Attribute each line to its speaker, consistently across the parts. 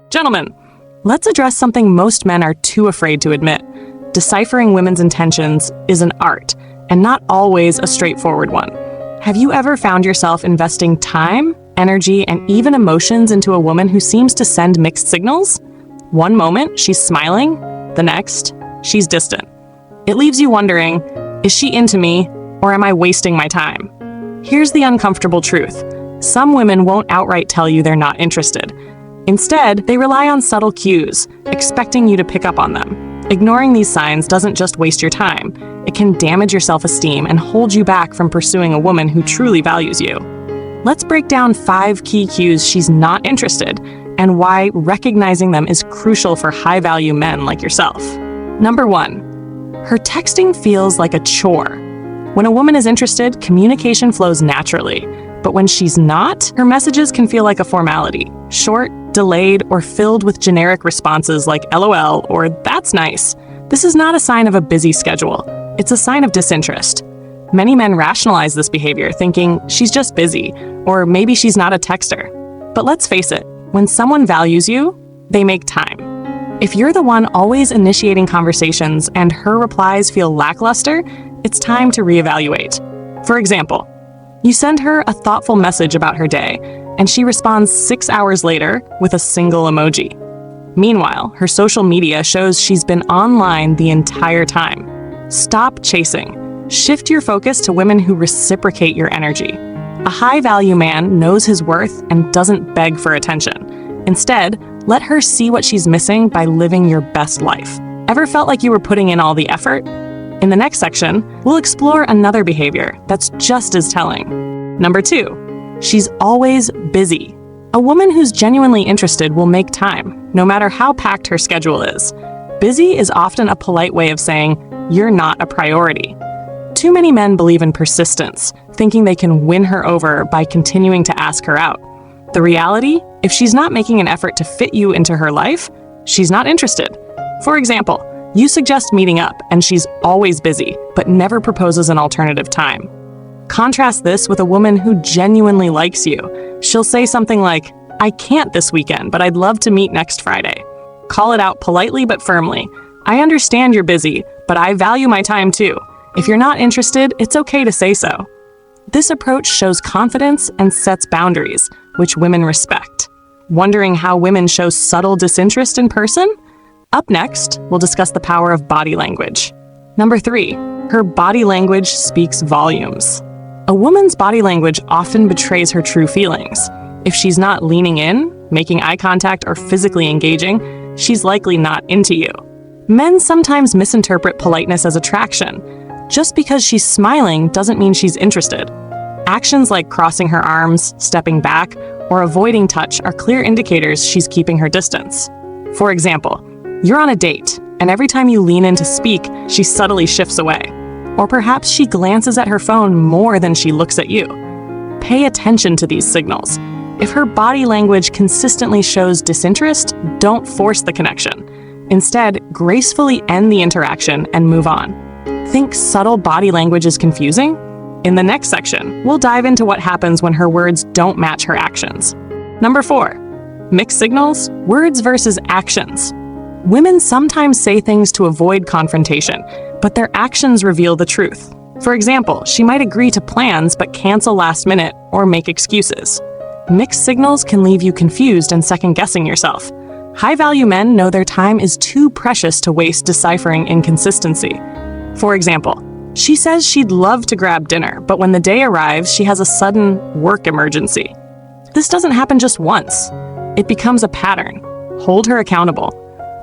Speaker 1: Gentlemen, let's address something most men are too afraid to admit. Deciphering women's intentions is an art, and not always a straightforward one. Have you ever found yourself investing time, energy, and even emotions into a woman who seems to send mixed signals? One moment, she's smiling. The next, she's distant. It leaves you wondering, is she into me, or am I wasting my time? Here's the uncomfortable truth. Some women won't outright tell you they're not interested. Instead, they rely on subtle cues, expecting you to pick up on them. Ignoring these signs doesn't just waste your time. It can damage your self-esteem and hold you back from pursuing a woman who truly values you. Let's break down 5 key cues she's not interested and why recognizing them is crucial for high-value men like yourself. Number 1, her texting feels like a chore. When a woman is interested, communication flows naturally. But when she's not, her messages can feel like a formality, short, delayed, or filled with generic responses like LOL or that's nice. This is not a sign of a busy schedule. It's a sign of disinterest. Many men rationalize this behavior, thinking she's just busy, or maybe she's not a texter. But let's face it, when someone values you, they make time. If you're the one always initiating conversations and her replies feel lackluster, it's time to reevaluate. For example, you send her a thoughtful message about her day, and she responds 6 hours later with a single emoji. Meanwhile, her social media shows she's been online the entire time. Stop chasing. Shift your focus to women who reciprocate your energy. A high-value man knows his worth and doesn't beg for attention. Instead, let her see what she's missing by living your best life. Ever felt like you were putting in all the effort? In the next section, we'll explore another behavior that's just as telling. Number 2, she's always busy. A woman who's genuinely interested will make time, no matter how packed her schedule is. Busy is often a polite way of saying, you're not a priority. Too many men believe in persistence, thinking they can win her over by continuing to ask her out. The reality, if she's not making an effort to fit you into her life, she's not interested. For example, you suggest meeting up, and she's always busy, but never proposes an alternative time. Contrast this with a woman who genuinely likes you. She'll say something like, I can't this weekend, but I'd love to meet next Friday. Call it out politely but firmly. I understand you're busy, but I value my time too. If you're not interested, it's okay to say so. This approach shows confidence and sets boundaries, which women respect. Wondering how women show subtle disinterest in person? Up next, we'll discuss the power of body language. Number 3, her body language speaks volumes. A woman's body language often betrays her true feelings. If she's not leaning in, making eye contact, or physically engaging, she's likely not into you. Men sometimes misinterpret politeness as attraction. Just because she's smiling doesn't mean she's interested. Actions like crossing her arms, stepping back, or avoiding touch are clear indicators she's keeping her distance. For example, you're on a date, and every time you lean in to speak, she subtly shifts away. Or perhaps she glances at her phone more than she looks at you. Pay attention to these signals. If her body language consistently shows disinterest, don't force the connection. Instead, gracefully end the interaction and move on. Think subtle body language is confusing? In the next section, we'll dive into what happens when her words don't match her actions. Number 4, mixed signals, words versus actions. Women sometimes say things to avoid confrontation, but their actions reveal the truth. For example, she might agree to plans but cancel last minute or make excuses. Mixed signals can leave you confused and second-guessing yourself. High-value men know their time is too precious to waste deciphering inconsistency. For example, she says she'd love to grab dinner, but when the day arrives, she has a sudden work emergency. This doesn't happen just once. It becomes a pattern. Hold her accountable.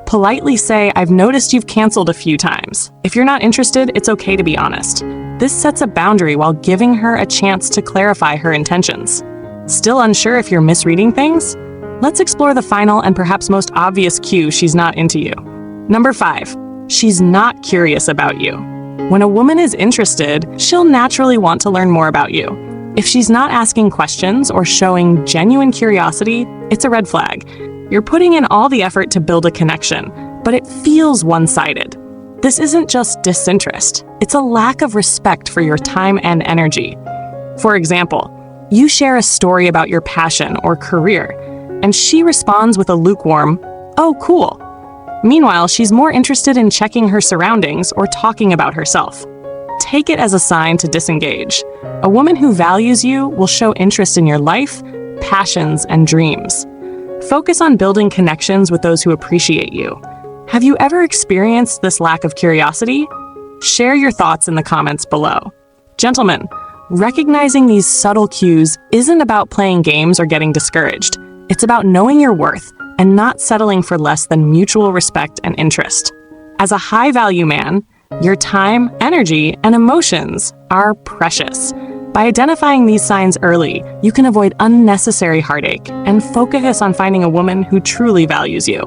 Speaker 1: Politely say, I've noticed you've canceled a few times. If you're not interested, it's okay to be honest. This sets a boundary while giving her a chance to clarify her intentions. Still unsure if you're misreading things? Let's explore the final and perhaps most obvious cue she's not into you. Number 5, she's not curious about you. When a woman is interested, she'll naturally want to learn more about you. If she's not asking questions or showing genuine curiosity, it's a red flag. You're putting in all the effort to build a connection, but it feels one-sided. This isn't just disinterest, it's a lack of respect for your time and energy. For example, you share a story about your passion or career, and she responds with a lukewarm, "Oh, cool." Meanwhile, she's more interested in checking her surroundings or talking about herself. Take it as a sign to disengage. A woman who values you will show interest in your life, passions, and dreams. Focus on building connections with those who appreciate you. Have you ever experienced this lack of curiosity? Share your thoughts in the comments below. Gentlemen, recognizing these subtle cues isn't about playing games or getting discouraged. It's about knowing your worth and not settling for less than mutual respect and interest. As a high-value man, your time, energy, and emotions are precious. By identifying these signs early, you can avoid unnecessary heartache and focus on finding a woman who truly values you.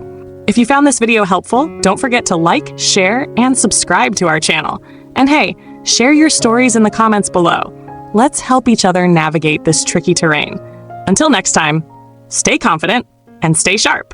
Speaker 1: If you found this video helpful, don't forget to like, share, and subscribe to our channel. And hey, share your stories in the comments below. Let's help each other navigate this tricky terrain. Until next time, stay confident and stay sharp.